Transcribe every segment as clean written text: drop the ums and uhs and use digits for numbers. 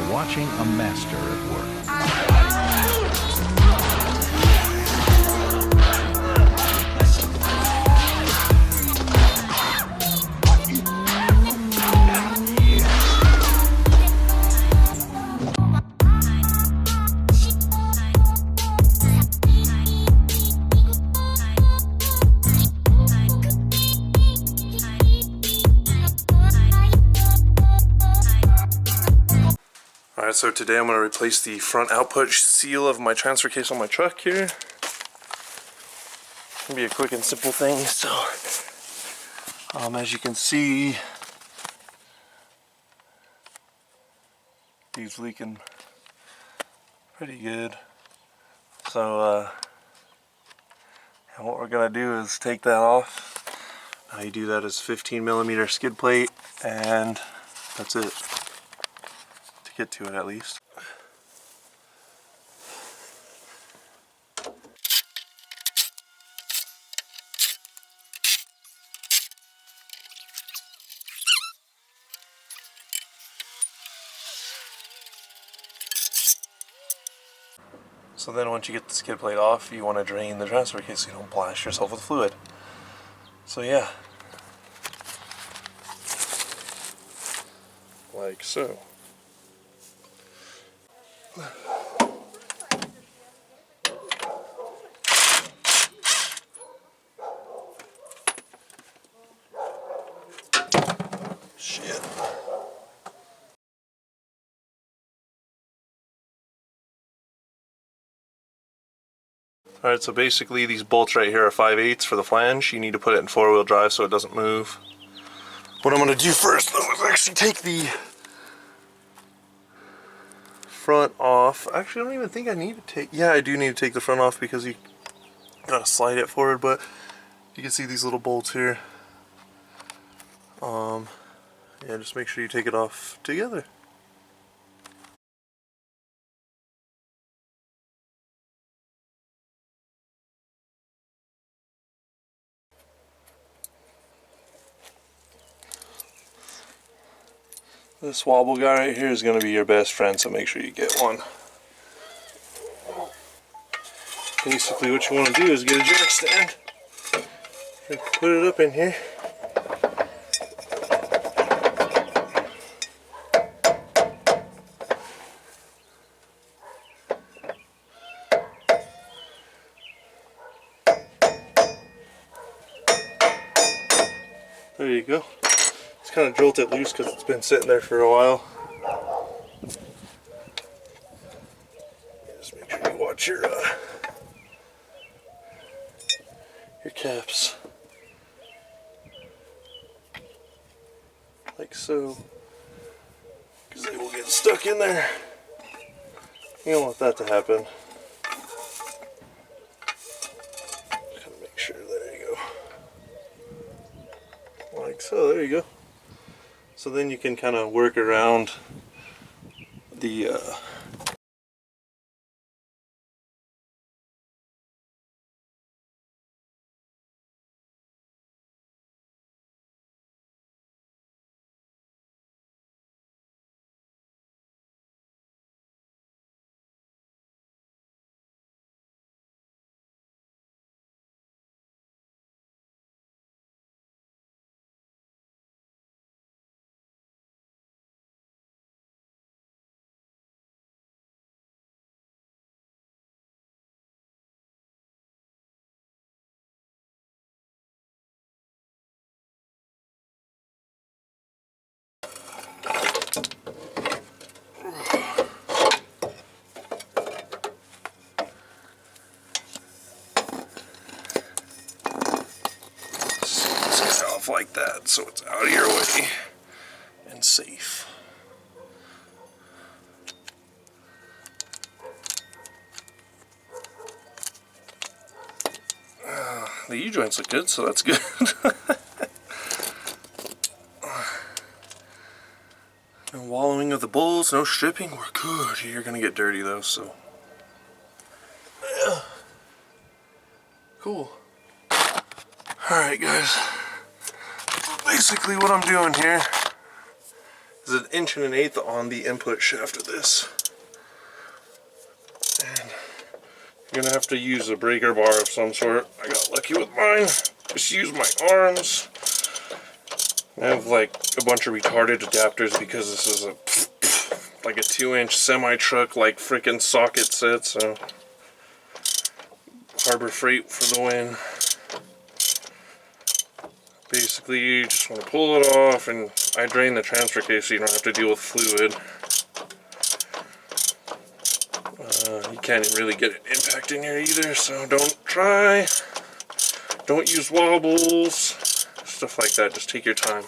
You're watching a master at work. Alright, so today I'm going to replace the front output seal of my transfer case on my truck here. It's going to be a quick and simple thing. So, as you can see, he's leaking pretty good. So, and what we're going to do is take that off. How you do that is 15mm skid plate, and that's it. Get to it at least. So then once you get the skid plate off, you want to drain the transfer case so you don't blast yourself with fluid. So yeah. Like so. Shit. Alright, so basically these bolts right here are 5/8 for the flange. You need to put it in 4-wheel drive so it doesn't move. What I'm going to do first though is actually take the front off. Actually, I don't even think I need to take... Yeah, I do need to take the front off because you gotta slide it forward, but you can see these little bolts here. Yeah, just make sure you take it off together. This wobble guy right here is going to be your best friend, so make sure you get one. Basically what you want to do is get a jack stand and put it up in here. There you go. It's kind of jolted loose because it's been sitting there for a while. Just make sure you watch your caps. Like so. Because they will get stuck in there. You don't want that to happen. Just gotta make sure, there you go. Like so, there you go. So then you can kind of work around the like that, so it's out of your way and safe. The U-joints look good, so that's good. No wallowing of the bowls, no stripping, we're good. You're gonna get dirty though, so yeah. Cool. Alright guys, basically what I'm doing here is 1.1 on the input shaft of this. And you're gonna have to use a breaker bar of some sort. I got lucky with mine. Just use my arms. I have like a bunch of retarded adapters because this is a like a 2-inch semi-truck like freaking socket set, so Harbor Freight for the win. Basically, you just want to pull it off, and I drain the transfer case so you don't have to deal with fluid. You can't really get an impact in here either, so don't try. Don't use wobbles, stuff like that. Just take your time.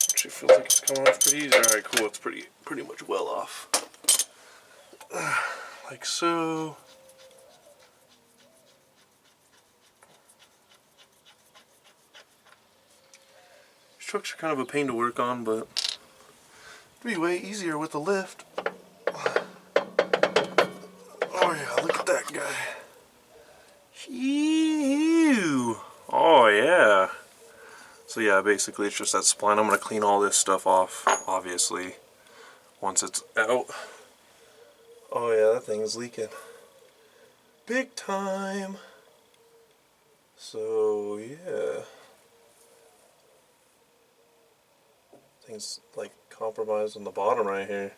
Actually feels like it's coming off pretty easy. Alright, cool. It's pretty much well off. Like so. These trucks are kind of a pain to work on, but it'd be way easier with the lift. Oh yeah, look at that guy. Ew. Oh yeah. So yeah, basically it's just that spline. I'm going to clean all this stuff off, obviously, once it's out. Oh yeah, that thing is leaking. Big time. So yeah. Thing's like compromised on the bottom right here.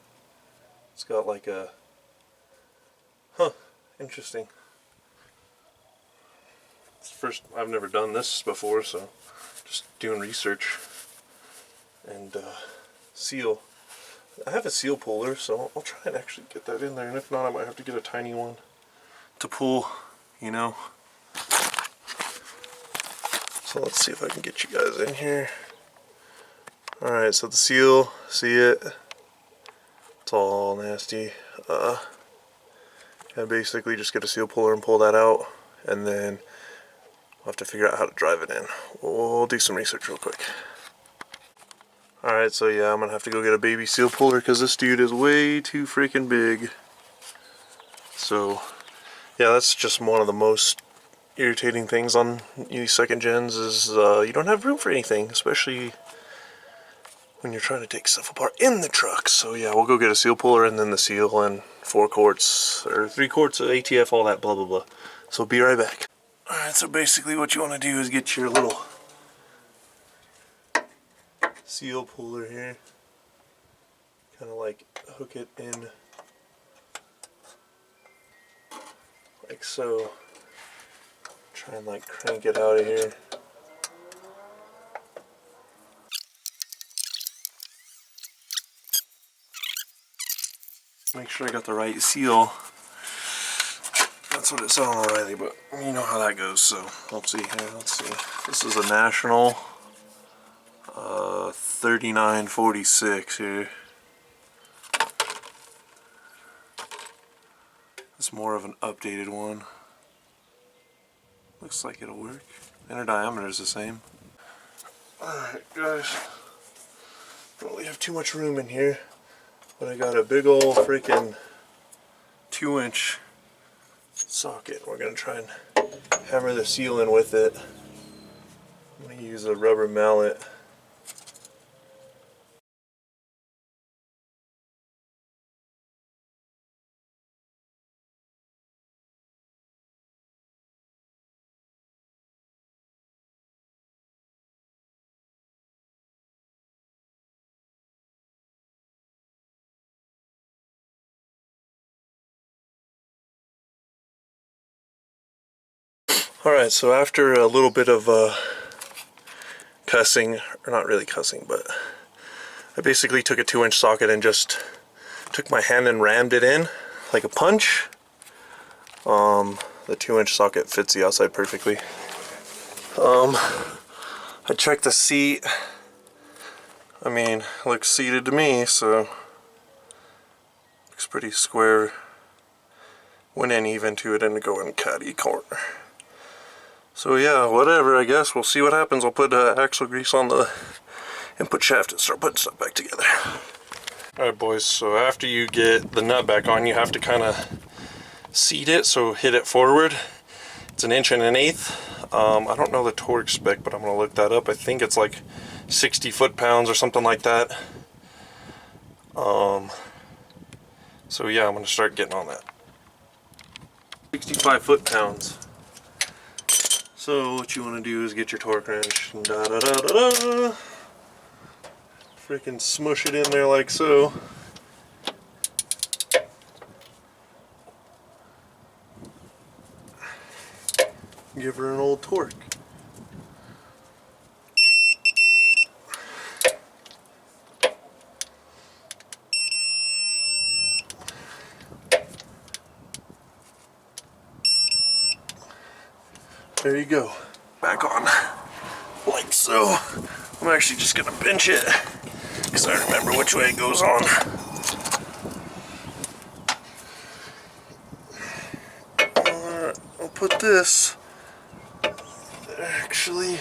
It's got like a... Huh, interesting. It's first, I've never done this before, so just doing research. And seal. I have a seal puller, so I'll try and actually get that in there, and if not I might have to get a tiny one to pull, you know. So let's see if I can get you guys in here. Alright, so the seal, see it? It's all nasty. I basically just get a seal puller and pull that out, and then I'll have to figure out how to drive it in. We'll do some research real quick. Alright, so yeah, I'm gonna have to go get a baby seal puller because this dude is way too freaking big. So, yeah, that's just one of the most irritating things on these second gens is you don't have room for anything, especially when you're trying to take stuff apart in the truck. So yeah, we'll go get a seal puller and then the seal and 4 quarts or 3 quarts of ATF, all that blah blah blah. So be right back. Alright, so basically what you want to do is get your little seal puller here, kind of like hook it in like so, try and like crank it out of here. Make sure I got the right seal. That's what it said on O'Reilly, but you know how that goes, so let's see here, let's see. This is a National 3946 here. It's more of an updated one. Looks like it'll work. Inner diameter is the same. Alright guys, don't really have too much room in here, but I got a big old freaking 2-inch socket. We're going to try and hammer the seal in with it. I'm going to use a rubber mallet. Alright, so after a little bit of cussing, or not really cussing, but I basically took a 2-inch socket and just took my hand and rammed it in like a punch. The 2-inch socket fits the outside perfectly. I checked the seat. I mean, it looks seated to me, so looks pretty square. Went in even to it and go in catty corner. So yeah, whatever, I guess. We'll see what happens. I'll put axle grease on the input shaft and start putting stuff back together. Alright boys, so after you get the nut back on, you have to kind of seat it, so hit it forward. It's 1 1/8. I don't know the torque spec, but I'm going to look that up. I think it's like 60 foot-pounds or something like that. So yeah, I'm gonna start getting on that. 65 foot-pounds. So what you want to do is get your torque wrench and freaking smush it in there like so. Give her an old torque. There you go. Back on. Like so. I'm actually just gonna pinch it because I remember which way it goes on. Alright, I'll put this actually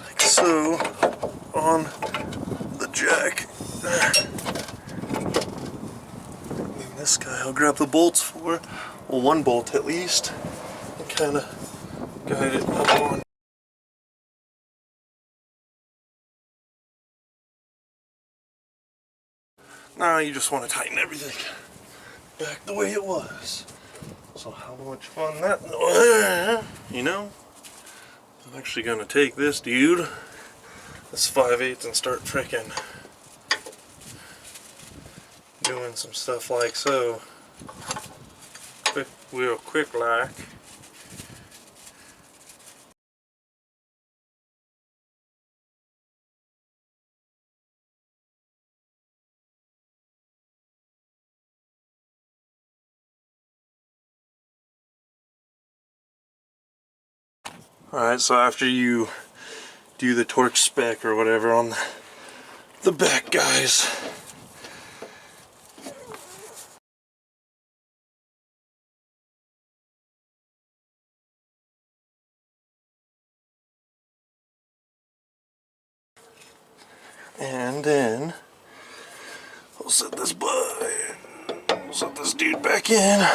like so on the jack. And this guy I'll grab the bolts for. Well, one bolt at least. And kind of guide it up on. Now you just want to tighten everything back the way it was. So how much fun that, you know? I'm actually gonna take this dude, this 5/8, and start frickin' doing some stuff like so. Real quick like. Alright, so after you do the torque spec or whatever on the back guys, and then we'll set this dude back in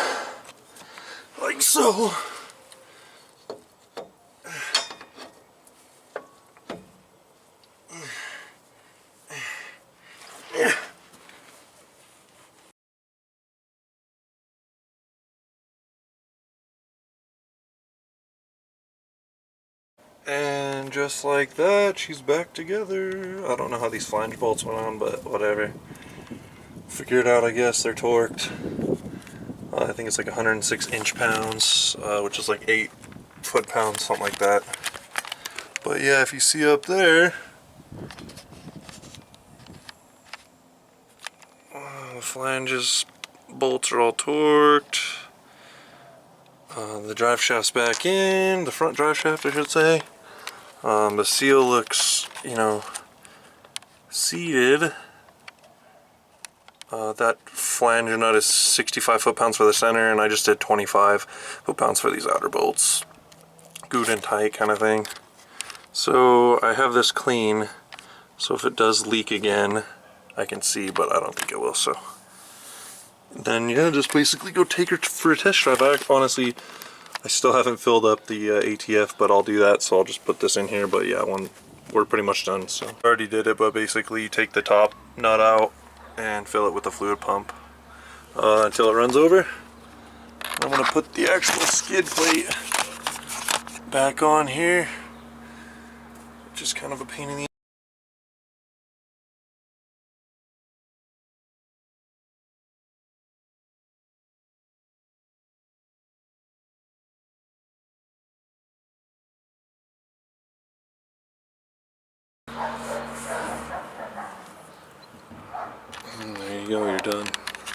like so. And just like that, she's back together. I don't know how these flange bolts went on, but whatever. Figure it out, I guess. They're torqued. I think it's like 106 inch-pounds, which is like 8 foot-pounds, something like that. But yeah, if you see up there, the flanges, bolts are all torqued. The drive shaft's back in, the front drive shaft I should say. The seal looks, you know, seated. That flange nut is 65 foot-pounds for the center, and I just did 25 foot-pounds for these outer bolts. Good and tight kind of thing. So I have this clean, so if it does leak again, I can see, but I don't think it will, so. Then yeah, just basically go take her for a test drive. Honestly, I still haven't filled up the ATF, but I'll do that, so I'll just put this in here. But yeah, we're pretty much done, so. I already did it, but basically you take the top nut out and fill it with a fluid pump until it runs over. I'm gonna put the actual skid plate back on here, which is kind of a pain in the and there you go, you're done.